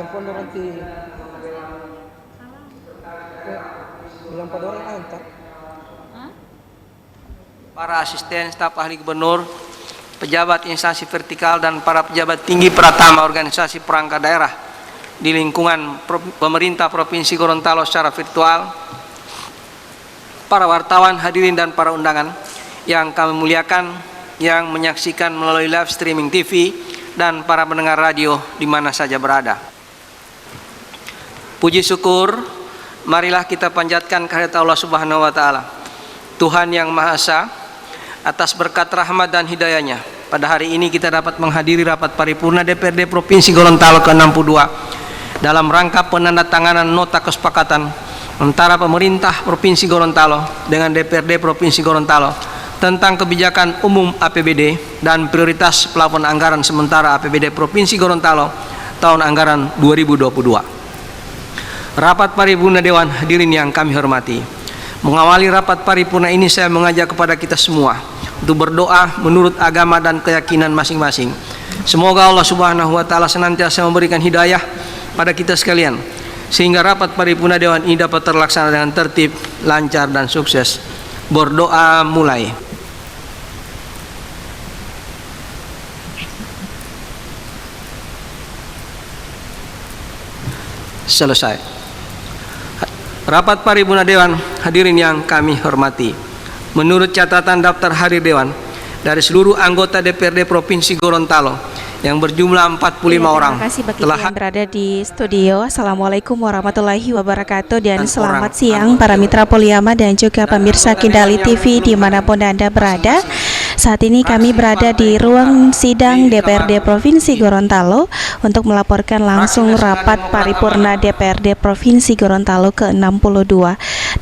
yang pun nanti yang pada orang antar para asisten staf ahli gubernur, pejabat instansi vertikal dan para pejabat tinggi pratama organisasi perangkat daerah di lingkungan pemerintah Provinsi Gorontalo secara virtual, para wartawan, hadirin dan para undangan yang kami muliakan, yang menyaksikan melalui live streaming TV dan para pendengar radio di mana saja berada. Puji syukur, marilah kita panjatkan kehadirat Allah Subhanahu wa taala, Tuhan yang Maha Esa, atas berkat rahmat dan hidayahnya. Pada hari ini kita dapat menghadiri rapat paripurna DPRD Provinsi Gorontalo ke-62 dalam rangka penandatanganan nota kesepakatan antara pemerintah Provinsi Gorontalo dengan DPRD Provinsi Gorontalo tentang kebijakan umum APBD dan prioritas plafon anggaran sementara APBD Provinsi Gorontalo tahun anggaran 2022. Rapat paripurna Dewan hadirin yang kami hormati, mengawali rapat paripurna ini saya mengajak kepada kita semua untuk berdoa menurut agama dan keyakinan masing-masing. Semoga Allah Subhanahu wa taala senantiasa memberikan hidayah pada kita sekalian sehingga rapat paripurna Dewan ini dapat terlaksana dengan tertib, lancar dan sukses. Berdoa mulai. Selesai. Rapat paripurna Dewan hadirin yang kami hormati, menurut catatan daftar hadir Dewan, dari seluruh anggota DPRD Provinsi Gorontalo yang berjumlah 45 orang. Terima kasih bagi yang berada di studio. Assalamualaikum warahmatullahi wabarakatuh dan selamat siang para mitra Poliyama dan juga pemirsa Kindali TV dimanapun Anda berada. Saat ini kami berada di ruang sidang DPRD Provinsi Gorontalo untuk melaporkan langsung rapat paripurna DPRD Provinsi Gorontalo ke-62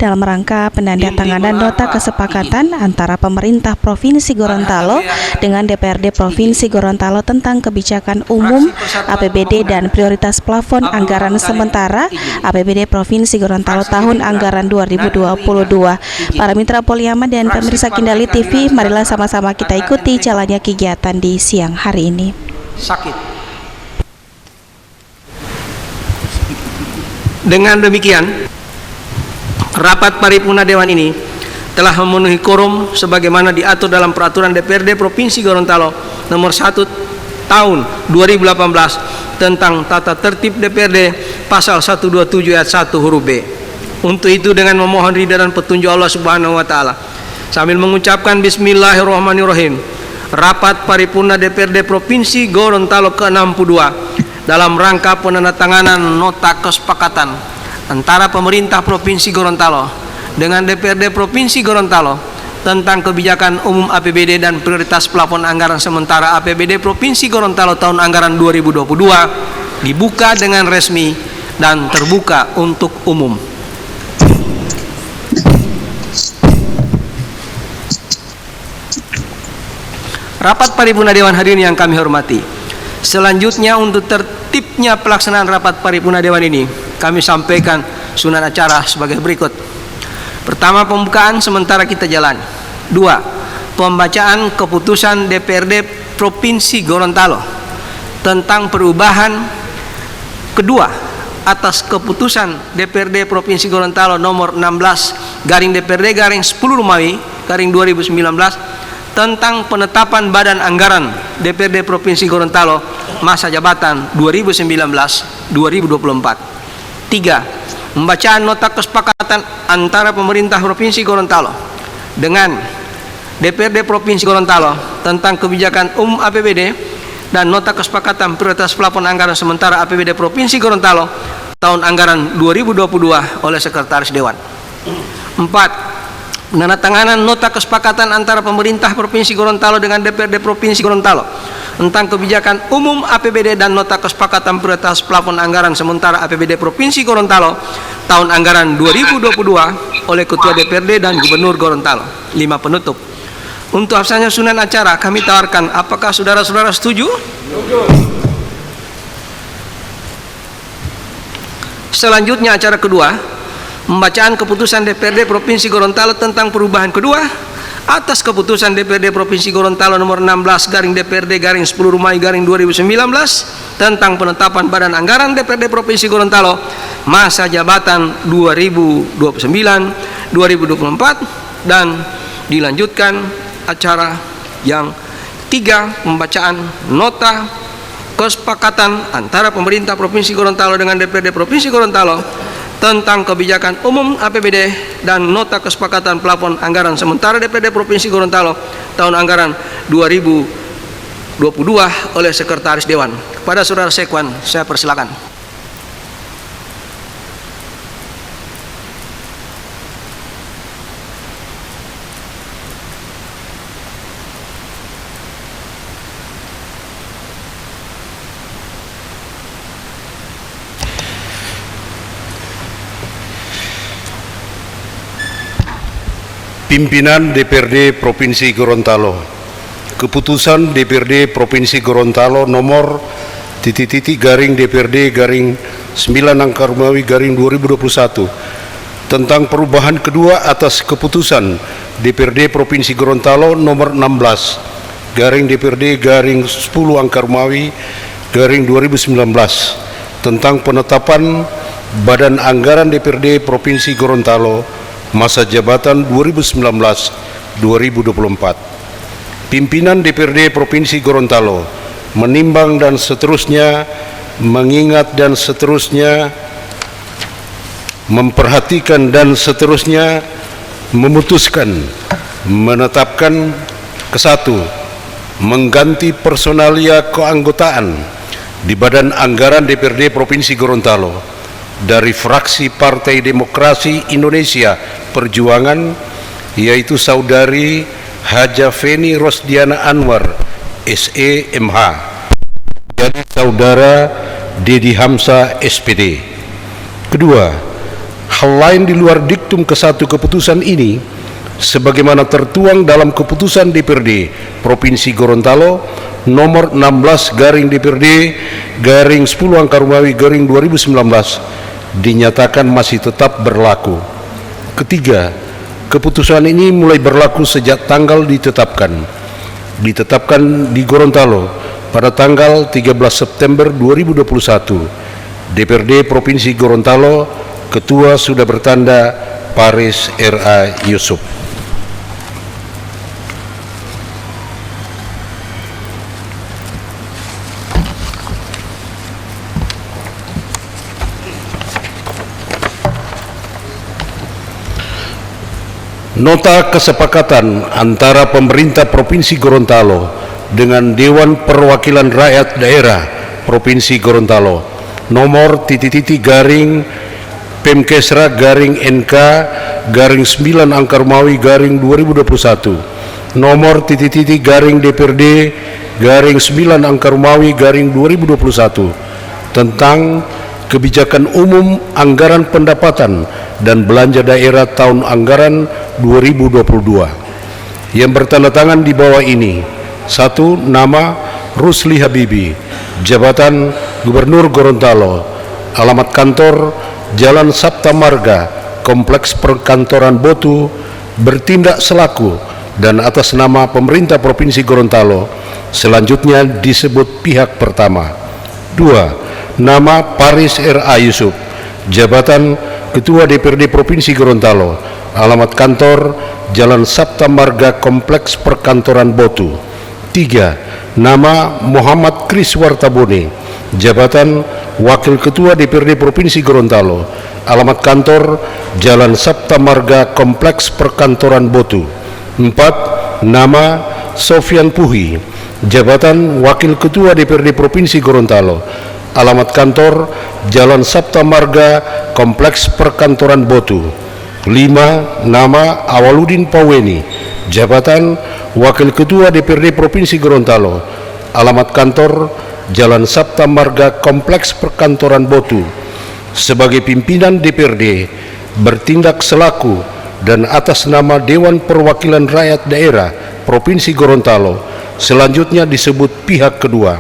dalam rangka penandatanganan nota kesepakatan antara pemerintah Provinsi Gorontalo dengan DPRD Provinsi Gorontalo tentang kebijakan umum APBD dan prioritas plafon anggaran sementara APBD Provinsi Gorontalo tahun anggaran 2022. Para mitra Poliyama dan pemirsa Kindali TV, marilah sama-sama kita ikuti jalannya kegiatan di siang hari ini. Sakit. Dengan demikian, rapat paripurna Dewan ini telah memenuhi quorum sebagaimana diatur dalam peraturan DPRD Provinsi Gorontalo nomor 1 tahun 2018 tentang tata tertib DPRD pasal 127 ayat 1 huruf B. Untuk itu dengan memohon ridha dan petunjuk Allah Subhanahu wa taala sambil mengucapkan bismillahirrahmanirrahim, rapat paripurna DPRD Provinsi Gorontalo ke-62 dalam rangka penandatanganan nota kesepakatan antara pemerintah Provinsi Gorontalo dengan DPRD Provinsi Gorontalo tentang kebijakan umum APBD dan prioritas plafon anggaran sementara APBD Provinsi Gorontalo tahun anggaran 2022 dibuka dengan resmi dan terbuka untuk umum. Rapat paripurna Dewan hadirin yang kami hormati, selanjutnya untuk tertibnya pelaksanaan rapat paripurna Dewan ini kami sampaikan sunan acara sebagai berikut. Pertama, pembukaan sementara kita jalan. 2, pembacaan keputusan DPRD Provinsi Gorontalo tentang perubahan kedua atas keputusan DPRD Provinsi Gorontalo nomor 16 garing DPRD garing 10 Romawi garing 2019 tentang penetapan badan anggaran DPRD Provinsi Gorontalo masa jabatan 2019-2024. 3, pembacaan nota kesepakatan antara pemerintah Provinsi Gorontalo dengan DPRD Provinsi Gorontalo tentang kebijakan umum APBD dan nota kesepakatan prioritas plafon anggaran sementara APBD Provinsi Gorontalo tahun anggaran 2022 oleh Sekretaris Dewan. 4, penandatanganan nota kesepakatan antara pemerintah Provinsi Gorontalo dengan DPRD Provinsi Gorontalo tentang kebijakan umum APBD dan nota kesepakatan prioritas plafon anggaran sementara APBD Provinsi Gorontalo tahun anggaran 2022 oleh Ketua DPRD dan Gubernur Gorontalo. 5, penutup. Untuk absennya sunan acara kami tawarkan, apakah saudara-saudara setuju? Selanjutnya acara kedua, pembacaan keputusan DPRD Provinsi Gorontalo tentang perubahan kedua atas keputusan DPRD Provinsi Gorontalo nomor 16 garing DPRD garing 10 Rumai garing 2019 tentang penetapan Badan Anggaran DPRD Provinsi Gorontalo masa jabatan 2029-2024, dan dilanjutkan acara yang ketiga, pembacaan nota kesepakatan antara pemerintah Provinsi Gorontalo dengan DPRD Provinsi Gorontalo tentang kebijakan umum APBD dan nota kesepakatan plafon anggaran sementara DPRD Provinsi Gorontalo tahun anggaran 2022 oleh Sekretaris Dewan. Kepada Saudara Sekwan, saya persilakan. Pimpinan DPRD Provinsi Gorontalo. Keputusan DPRD Provinsi Gorontalo nomor DPRD garing 9 angka Romawi garing 2021 tentang perubahan kedua atas keputusan DPRD Provinsi Gorontalo nomor 16 garing DPRD garing 10 angka Romawi garing 2019 tentang penetapan Badan Anggaran DPRD Provinsi Gorontalo masa jabatan 2019-2024. Pimpinan DPRD Provinsi Gorontalo menimbang dan seterusnya, mengingat dan seterusnya, memperhatikan dan seterusnya, memutuskan menetapkan ke-1, mengganti personalia keanggotaan di Badan Anggaran DPRD Provinsi Gorontalo dari fraksi Partai Demokrasi Indonesia Perjuangan, yaitu Saudari Haja Feni Rosdiana Anwar SE.MH, jadi Saudara Dedi Hamsa SPD. Kedua, hal lain di luar diktum ke-1 keputusan ini sebagaimana tertuang dalam keputusan DPRD Provinsi Gorontalo nomor 16 garing DPRD garing 10 angka Romawi garing 2019 dinyatakan masih tetap berlaku. Ketiga, keputusan ini mulai berlaku sejak tanggal ditetapkan di Gorontalo pada tanggal 13 September 2021. DPRD Provinsi Gorontalo, Ketua sudah bertanda Paris R.A. Yusuf. Nota kesepakatan antara pemerintah Provinsi Gorontalo dengan Dewan Perwakilan Rakyat Daerah Provinsi Gorontalo nomor garing Pemkesra garing NK garing 9 angka Romawi garing 2021 nomor garing DPRD garing 9 angka Romawi garing 2021 tentang kebijakan umum anggaran pendapatan dan belanja daerah tahun anggaran 2022 yang bertanda tangan di bawah ini. 1. Nama Rusli Habibi, jabatan Gubernur Gorontalo, alamat kantor Jalan Sabta Marga, Kompleks Perkantoran Botu, bertindak selaku dan atas nama pemerintah Provinsi Gorontalo, selanjutnya disebut pihak pertama. 2. Nama Paris R.A. Yusuf, jabatan Ketua DPRD Provinsi Gorontalo, alamat kantor Jalan Sabta Marga Kompleks Perkantoran Botu. 3. Nama Muhammad Kris Wartabone, jabatan Wakil Ketua DPRD Provinsi Gorontalo, alamat kantor Jalan Sabta Marga Kompleks Perkantoran Botu. 4. Nama Sofian Puhi, jabatan Wakil Ketua DPRD Provinsi Gorontalo, alamat kantor Jalan Sabta Marga Kompleks Perkantoran Botu. 5. Nama Awaludin Paweni, jabatan Wakil Ketua DPRD Provinsi Gorontalo, alamat kantor Jalan Sabta Marga Kompleks Perkantoran Botu. Sebagai pimpinan DPRD bertindak selaku dan atas nama Dewan Perwakilan Rakyat Daerah Provinsi Gorontalo, selanjutnya disebut pihak kedua.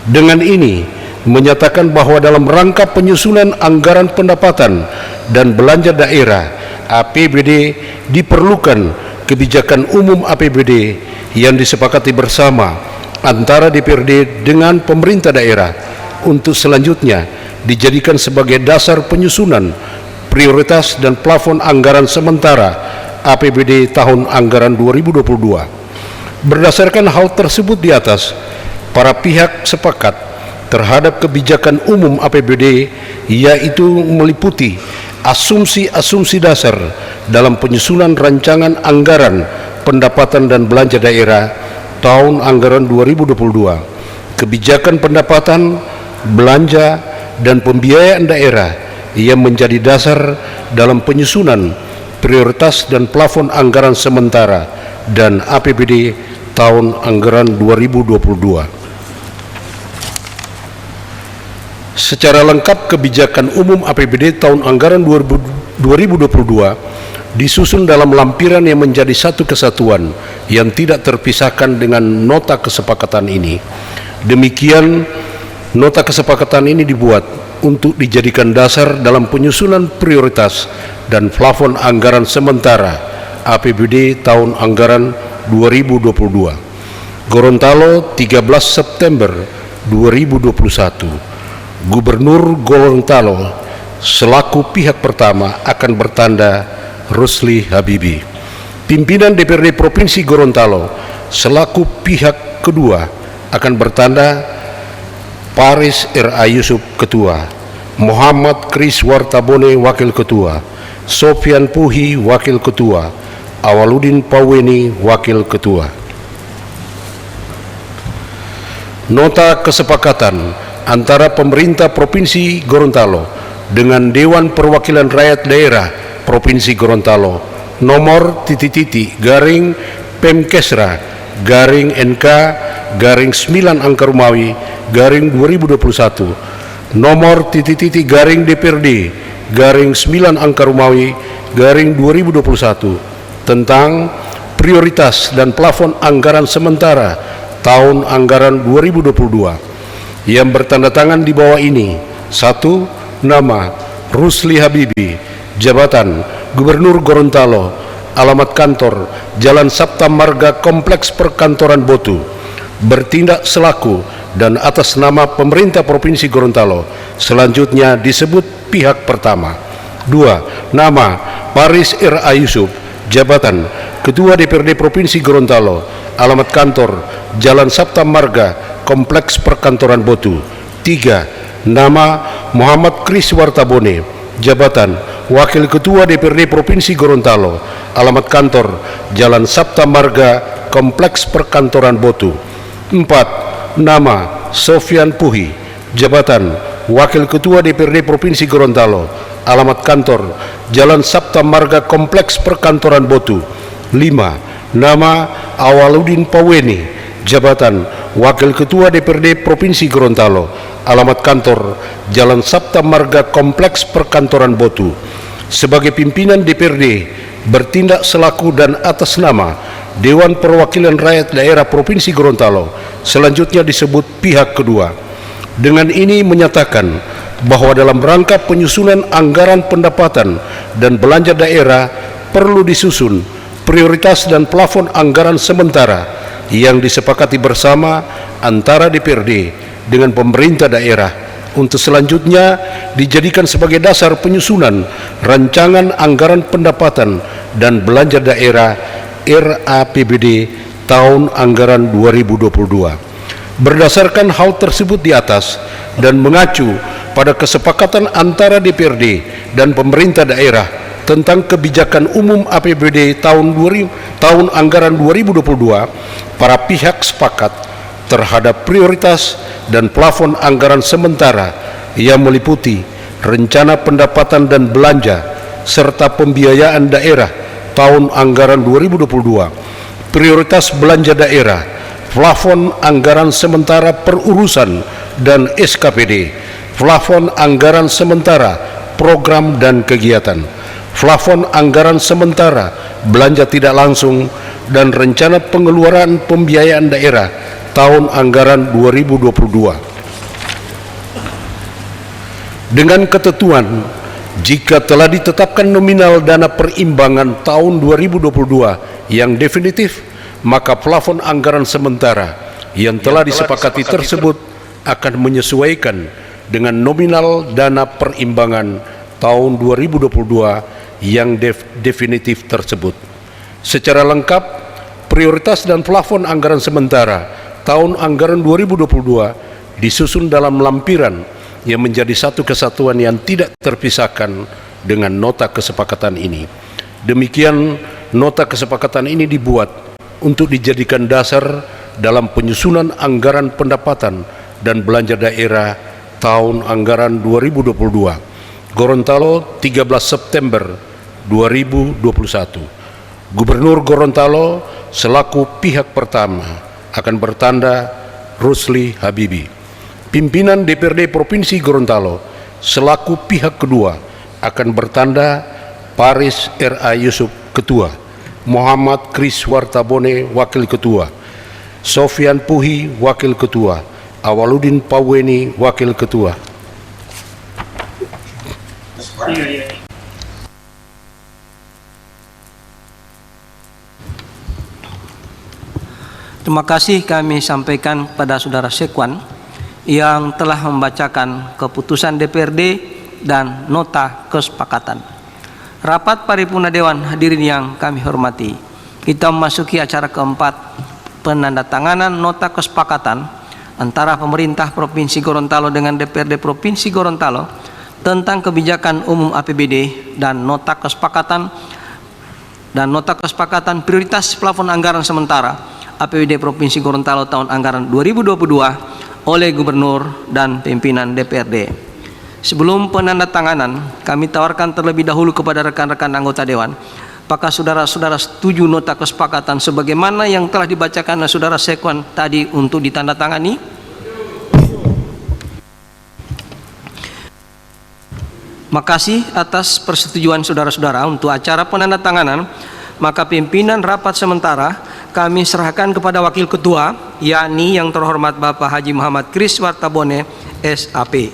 Dengan ini menyatakan bahwa dalam rangka penyusunan anggaran pendapatan dan belanja daerah APBD diperlukan kebijakan umum APBD yang disepakati bersama antara DPRD dengan pemerintah daerah untuk selanjutnya dijadikan sebagai dasar penyusunan prioritas dan plafon anggaran sementara APBD tahun anggaran 2022. Berdasarkan hal tersebut di atas, para pihak sepakat terhadap kebijakan umum APBD, yaitu meliputi asumsi-asumsi dasar dalam penyusunan rancangan anggaran pendapatan dan belanja daerah tahun anggaran 2022, kebijakan pendapatan, belanja, dan pembiayaan daerah yang menjadi dasar dalam penyusunan prioritas dan plafon anggaran sementara dan APBD tahun anggaran 2022. Secara lengkap kebijakan umum APBD tahun anggaran 2022 disusun dalam lampiran yang menjadi satu kesatuan yang tidak terpisahkan dengan nota kesepakatan ini. Demikian, nota kesepakatan ini dibuat untuk dijadikan dasar dalam penyusunan prioritas dan plafon anggaran sementara APBD tahun anggaran 2022. Gorontalo, 13 September 2021. Gubernur Gorontalo selaku pihak pertama akan bertanda Rusli Habibi. Pimpinan DPRD Provinsi Gorontalo selaku pihak kedua akan bertanda Paris R.A. Yusuf Ketua, Muhammad Kris Wartabone Wakil Ketua, Sofyan Puhi Wakil Ketua, Awaludin Paweni Wakil Ketua. Nota kesepakatan antara pemerintah Provinsi Gorontalo dengan Dewan Perwakilan Rakyat Daerah Provinsi Gorontalo nomor /garing Pemkesra garing NK garing 9 Angka Rumawi garing 2021 nomor /garing DPRD garing 9 Angka Rumawi garing 2021 tentang prioritas dan plafon anggaran sementara tahun anggaran 2022 yang bertanda tangan di bawah ini. 1. Nama Rusli Habibi, jabatan Gubernur Gorontalo, alamat kantor Jalan Sabta Marga Kompleks Perkantoran Botu, bertindak selaku dan atas nama pemerintah Provinsi Gorontalo, selanjutnya disebut pihak pertama. 2. Nama Paris R.A. Yusuf, jabatan Ketua DPRD Provinsi Gorontalo, alamat kantor Jalan Sabta Marga Kompleks Perkantoran Botu. 3. Nama Muhammad Kris Wartabone, jabatan Wakil Ketua DPRD Provinsi Gorontalo, alamat kantor Jalan Sabta Marga Kompleks Perkantoran Botu. 4. Nama Sofyan Puhi, jabatan Wakil Ketua DPRD Provinsi Gorontalo, alamat kantor Jalan Sabta Marga Kompleks Perkantoran Botu. 5. Nama Awaludin Paweni, jabatan Wakil Ketua DPRD Provinsi Gorontalo, alamat kantor Jalan Sabta Marga Kompleks Perkantoran Botu. Sebagai pimpinan DPRD bertindak selaku dan atas nama Dewan Perwakilan Rakyat Daerah Provinsi Gorontalo, selanjutnya disebut pihak kedua. Dengan ini menyatakan bahwa dalam rangka penyusunan anggaran pendapatan dan belanja daerah perlu disusun prioritas dan plafon anggaran sementara yang disepakati bersama antara DPRD dengan pemerintah daerah untuk selanjutnya dijadikan sebagai dasar penyusunan rancangan anggaran pendapatan dan belanja daerah RAPBD tahun anggaran 2022. Berdasarkan hal tersebut di atas dan mengacu pada kesepakatan antara DPRD dan pemerintah daerah tentang kebijakan umum APBD tahun anggaran 2022, para pihak sepakat terhadap prioritas dan plafon anggaran sementara yang meliputi rencana pendapatan dan belanja serta pembiayaan daerah tahun anggaran 2022, prioritas belanja daerah, plafon anggaran sementara perurusan dan SKPD, plafon anggaran sementara program dan kegiatan, plafon anggaran sementara belanja tidak langsung, dan rencana pengeluaran pembiayaan daerah tahun anggaran 2022. Dengan ketentuan Jika telah ditetapkan nominal dana perimbangan tahun 2022 yang definitif, maka plafon anggaran sementara yang telah disepakati tersebut akan menyesuaikan dengan nominal dana perimbangan tahun 2022 yang definitif tersebut. Secara lengkap, prioritas dan plafon anggaran sementara tahun anggaran 2022 disusun dalam lampiran yang menjadi satu kesatuan yang tidak terpisahkan dengan nota kesepakatan ini. Demikian, nota kesepakatan ini dibuat untuk dijadikan dasar dalam penyusunan anggaran pendapatan dan belanja daerah tahun anggaran 2022. Gorontalo, 13 September 2021. Gubernur Gorontalo selaku pihak pertama akan bertanda Rusli Habibi. Pimpinan DPRD Provinsi Gorontalo selaku pihak kedua akan bertanda Paris R.A. Yusuf Ketua, Muhammad Kris Wartabone Wakil Ketua, Sofian Puhi Wakil Ketua, Awaludin Paweni Wakil Ketua. Terima kasih kami sampaikan kepada Saudara Sekwan yang telah membacakan keputusan DPRD dan nota kesepakatan. Rapat Paripurna Dewan hadirin yang kami hormati, kita memasuki acara keempat, penandatanganan nota kesepakatan antara pemerintah Provinsi Gorontalo dengan DPRD Provinsi Gorontalo tentang kebijakan umum APBD dan nota kesepakatan prioritas plafon anggaran sementara APBD Provinsi Gorontalo tahun anggaran 2022 oleh Gubernur dan pimpinan DPRD. Sebelum penandatanganan, kami tawarkan terlebih dahulu kepada rekan-rekan anggota Dewan, apakah saudara-saudara setuju nota kesepakatan sebagaimana yang telah dibacakan oleh Saudara Sekwan tadi untuk ditandatangani? Makasih atas persetujuan saudara-saudara untuk acara penandatanganan. Maka pimpinan rapat sementara kami serahkan kepada Wakil Ketua, yakni yang terhormat Bapak Haji Muhammad Kris Wartabone, SAP.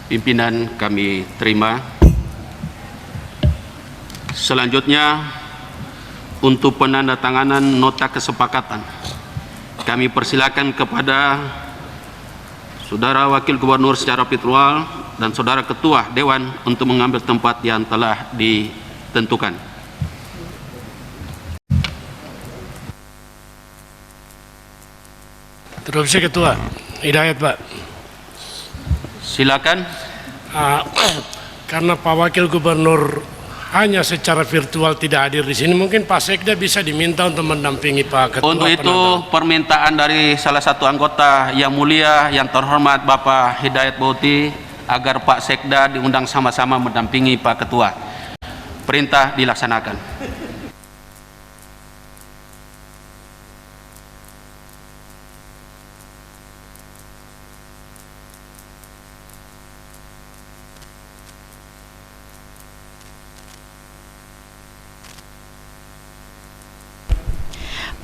Pimpinan kami terima. Selanjutnya, untuk penandatanganan nota kesepakatan, kami persilakan kepada Saudara Wakil Gubernur secara virtual dan Saudara Ketua Dewan untuk mengambil tempat yang telah ditentukan. Terima Ketua. Hidayat, Pak. Silakan. Karena Pak Wakil Gubernur hanya secara virtual tidak hadir di sini, mungkin Pak Sekda bisa diminta untuk mendampingi Pak Ketua. Untuk itu permintaan dari salah satu anggota yang mulia, yang terhormat Bapak Hidayat Bauti, agar Pak Sekda diundang sama-sama mendampingi Pak Ketua. Perintah dilaksanakan.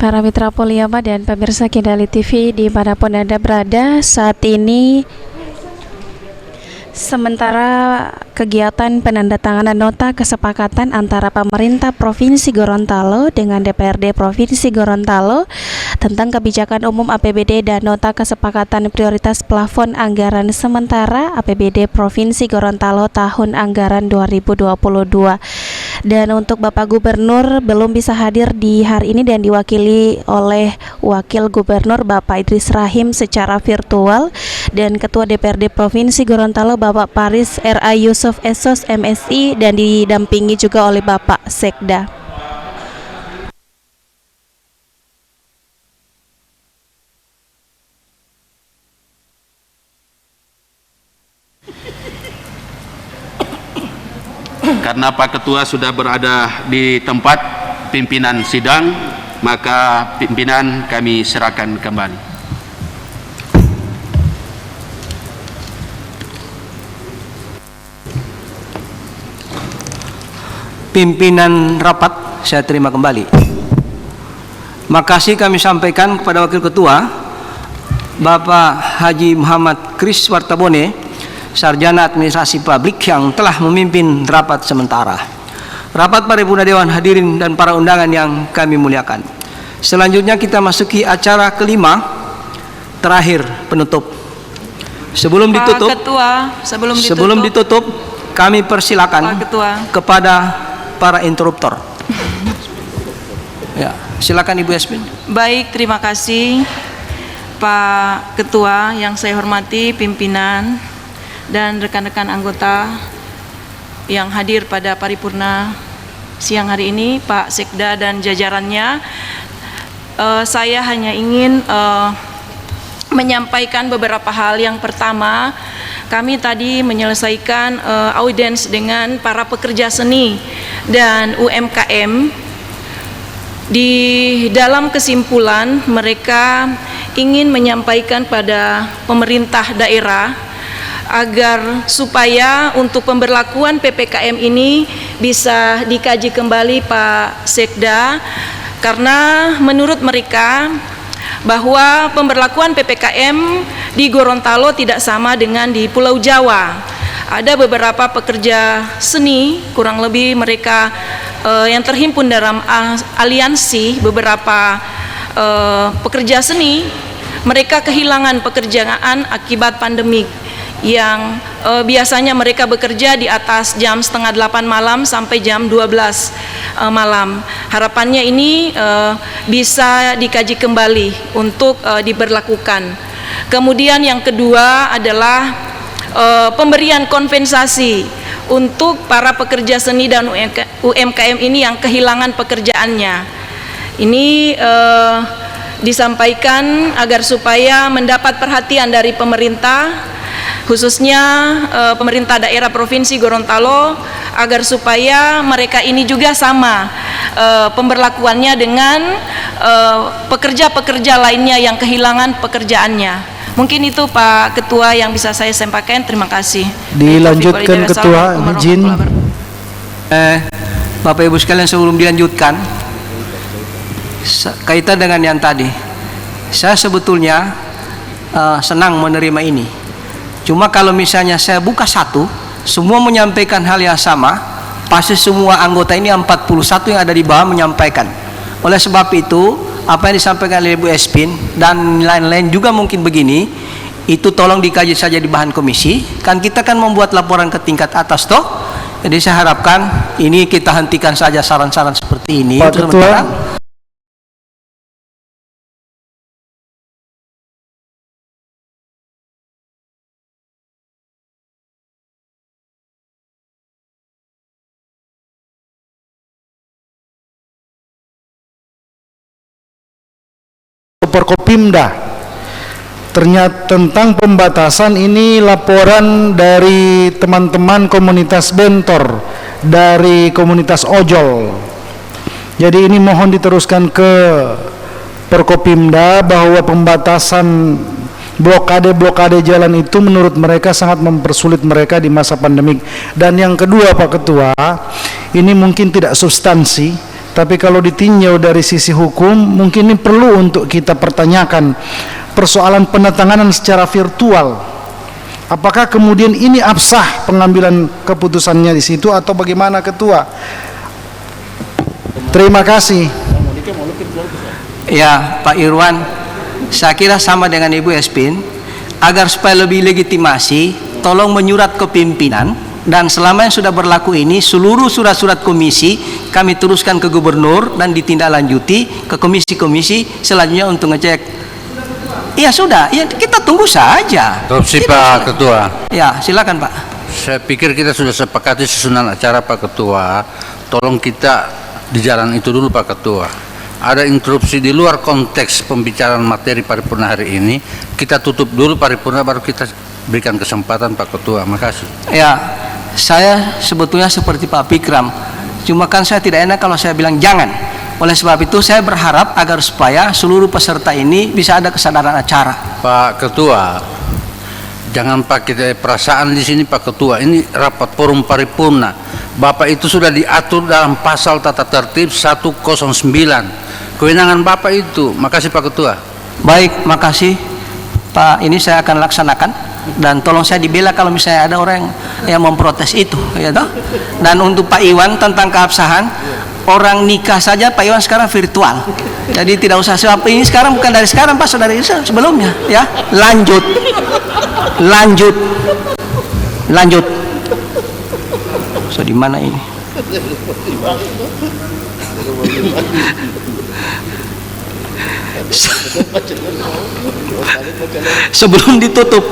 Para mitra Poliama dan pemirsa Kendali TV dimanapun Anda berada, saat ini sementara kegiatan penandatanganan nota kesepakatan antara pemerintah Provinsi Gorontalo dengan DPRD Provinsi Gorontalo tentang kebijakan umum APBD dan nota kesepakatan prioritas plafon anggaran sementara APBD Provinsi Gorontalo tahun anggaran 2022. Dan untuk Bapak Gubernur belum bisa hadir di hari ini dan diwakili oleh Wakil Gubernur Bapak Idris Rahim secara virtual, dan Ketua DPRD Provinsi Gorontalo Bapak Paris R.A. Yusuf Esos MSI, dan didampingi juga oleh Bapak Sekda. Karena Pak Ketua sudah berada di tempat pimpinan sidang, maka pimpinan kami serahkan kembali. Pimpinan rapat saya terima kembali. Makasih kami sampaikan kepada Wakil Ketua Bapak Haji Muhammad Kris Wartabone, Sarjana Administrasi Publik yang telah memimpin rapat sementara. Rapat paripurna Dewan hadirin dan para undangan yang kami muliakan. Selanjutnya kita masuki acara kelima, terakhir penutup. Sebelum Pak ditutup, Ketua, sebelum ditutup, kami persilakan Pak Ketua. kepada para interruptor. Ya, silakan Ibu Yasmin. Baik, terima kasih Pak Ketua yang saya hormati, pimpinan dan rekan-rekan anggota yang hadir pada paripurna siang hari ini, Pak Sekda dan jajarannya. Saya hanya ingin menyampaikan beberapa hal. Yang pertama, kami tadi menyelesaikan audiens dengan para pekerja seni dan UMKM. Di dalam kesimpulan, mereka ingin menyampaikan pada pemerintah daerah agar supaya untuk pemberlakuan PPKM ini bisa dikaji kembali Pak Sekda, karena menurut mereka bahwa pemberlakuan PPKM di Gorontalo tidak sama dengan di Pulau Jawa. Ada beberapa pekerja seni, kurang lebih mereka yang terhimpun dalam aliansi beberapa pekerja seni, mereka kehilangan pekerjaan akibat pandemik yang biasanya mereka bekerja di atas jam setengah 8 malam sampai jam 12 malam. Harapannya ini bisa dikaji kembali untuk diberlakukan. Kemudian yang kedua adalah pemberian kompensasi untuk para pekerja seni dan UMKM ini yang kehilangan pekerjaannya. Ini disampaikan agar supaya mendapat perhatian dari pemerintah, khususnya pemerintah daerah Provinsi Gorontalo, agar supaya mereka ini juga sama pemberlakuannya dengan pekerja-pekerja lainnya yang kehilangan pekerjaannya. Mungkin itu Pak Ketua yang bisa saya sampaikan. Terima kasih. Dilanjutkan Ketua, izin. Bapak Ibu sekalian, sebelum dilanjutkan, kaitan dengan yang tadi, saya sebetulnya senang menerima ini. Cuma kalau misalnya saya buka satu, semua menyampaikan hal yang sama, pasti semua anggota ini 41 yang ada di bawah menyampaikan. Oleh sebab itu, apa yang disampaikan oleh Ibu Espin dan lain-lain juga mungkin begini, itu tolong dikaji saja di bahan komisi. Kan kita kan membuat laporan ke tingkat atas toh. Jadi saya harapkan ini kita hentikan saja saran-saran seperti ini. Pak Ketua. Forkopimda ternyata tentang pembatasan ini laporan dari teman-teman komunitas bentor dari komunitas ojol. Jadi ini mohon diteruskan ke Forkopimda bahwa pembatasan blokade jalan itu menurut mereka sangat mempersulit mereka di masa pandemik. Dan yang kedua Pak Ketua, ini mungkin tidak substansi, tapi kalau ditinjau dari sisi hukum, mungkin ini perlu untuk kita pertanyakan persoalan penandatanganan secara virtual. Apakah kemudian ini absah pengambilan keputusannya di situ atau bagaimana Ketua? Terima kasih. Ya Pak Irwan, saya kira sama dengan Ibu Espin, agar supaya lebih legitimasi, tolong menyurat ke pimpinan. Dan selama yang sudah berlaku ini, seluruh surat-surat komisi kami teruskan ke gubernur dan ditindaklanjuti ke komisi-komisi selanjutnya untuk ngecek. Iya sudah, ya kita tunggu saja. Interupsi Pak Ketua. Ya silakan Pak. Saya pikir kita sudah sepakati susunan acara Pak Ketua. Tolong kita di jalan itu dulu Pak Ketua. Ada interupsi di luar konteks pembicaraan materi paripurna hari ini. Kita tutup dulu paripurna baru kita berikan kesempatan Pak Ketua. Makasih. Ya, saya sebetulnya seperti Pak Pikram, cuma kan saya tidak enak kalau saya bilang jangan. Oleh sebab itu saya berharap agar supaya seluruh peserta ini bisa ada kesadaran acara. Pak Ketua, jangan pakai perasaan di sini Pak Ketua. Ini rapat forum paripurna. Bapak itu sudah diatur dalam pasal tata tertib 109. Kewenangan Bapak itu. Makasih Pak Ketua. Baik, makasih Pak, ini saya akan laksanakan, dan tolong saya dibela kalau misalnya ada orang yang memprotes itu, ya toh. Dan untuk Pak Iwan tentang keabsahan, orang nikah saja Pak Iwan sekarang virtual. Jadi tidak usah sebab ini sekarang bukan dari sekarang Pak, saudara sebelumnya, ya. Lanjut. So di mana ini? Sebelum ditutup,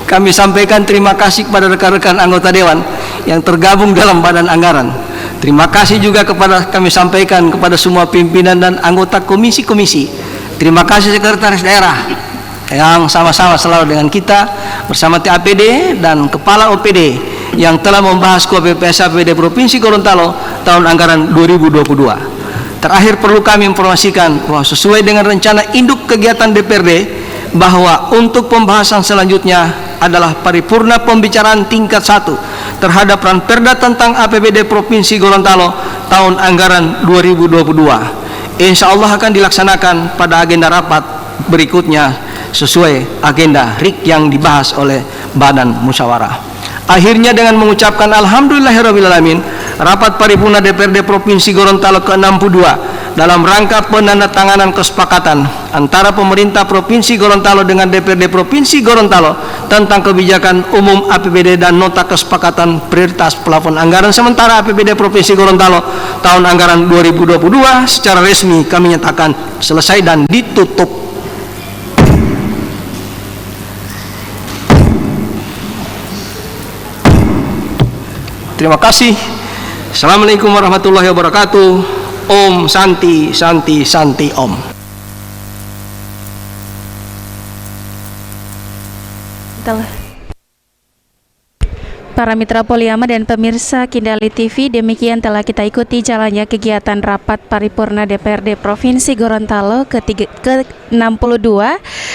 kami sampaikan terima kasih kepada rekan-rekan anggota Dewan yang tergabung dalam Badan Anggaran. Terima kasih juga kami sampaikan kepada semua pimpinan dan anggota komisi-komisi. Terima kasih Sekretaris Daerah yang sama-sama selalu dengan kita bersama TAPD dan Kepala OPD yang telah membahas KPPS APBD Provinsi Gorontalo tahun anggaran 2022. Terakhir perlu kami informasikan bahwa sesuai dengan rencana induk kegiatan DPRD bahwa untuk pembahasan selanjutnya adalah paripurna pembicaraan tingkat 1 terhadap Ranperda tentang APBD Provinsi Gorontalo tahun anggaran 2022. Insya Allah akan dilaksanakan pada agenda rapat berikutnya sesuai agenda RIK yang dibahas oleh Badan Musyawarah. Akhirnya dengan mengucapkan alhamdulillahirrahmanirrahim, rapat paripurna DPRD Provinsi Gorontalo ke-62 dalam rangka penandatanganan kesepakatan antara pemerintah Provinsi Gorontalo dengan DPRD Provinsi Gorontalo tentang kebijakan umum APBD dan nota kesepakatan prioritas plafon anggaran sementara APBD Provinsi Gorontalo tahun anggaran 2022 secara resmi kami nyatakan selesai dan ditutup. Terima kasih. Assalamualaikum warahmatullahi wabarakatuh. Om Santi Santi Santi Om. Para mitra Poliama dan pemirsa Kindali TV, demikian telah kita ikuti jalannya kegiatan rapat paripurna DPRD Provinsi Gorontalo ke-62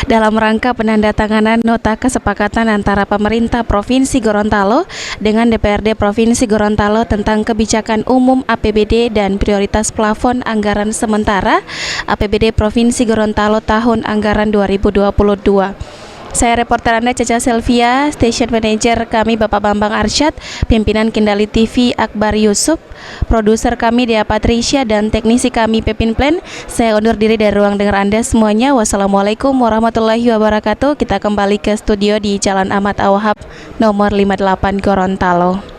dalam rangka penandatanganan nota kesepakatan antara pemerintah Provinsi Gorontalo dengan DPRD Provinsi Gorontalo tentang kebijakan umum APBD dan prioritas plafon anggaran sementara APBD Provinsi Gorontalo tahun anggaran 2022. Saya reporter Anda Caca Selvia, Station Manager kami Bapak Bambang Arsyad, pimpinan Kindali TV Akbar Yusuf, produser kami Dea Patricia, dan teknisi kami Pepin Plan. Saya undur diri dari ruang dengar Anda semuanya. Wassalamualaikum warahmatullahi wabarakatuh. Kita kembali ke studio di Jalan Ahmad Awahab nomor 58 Gorontalo.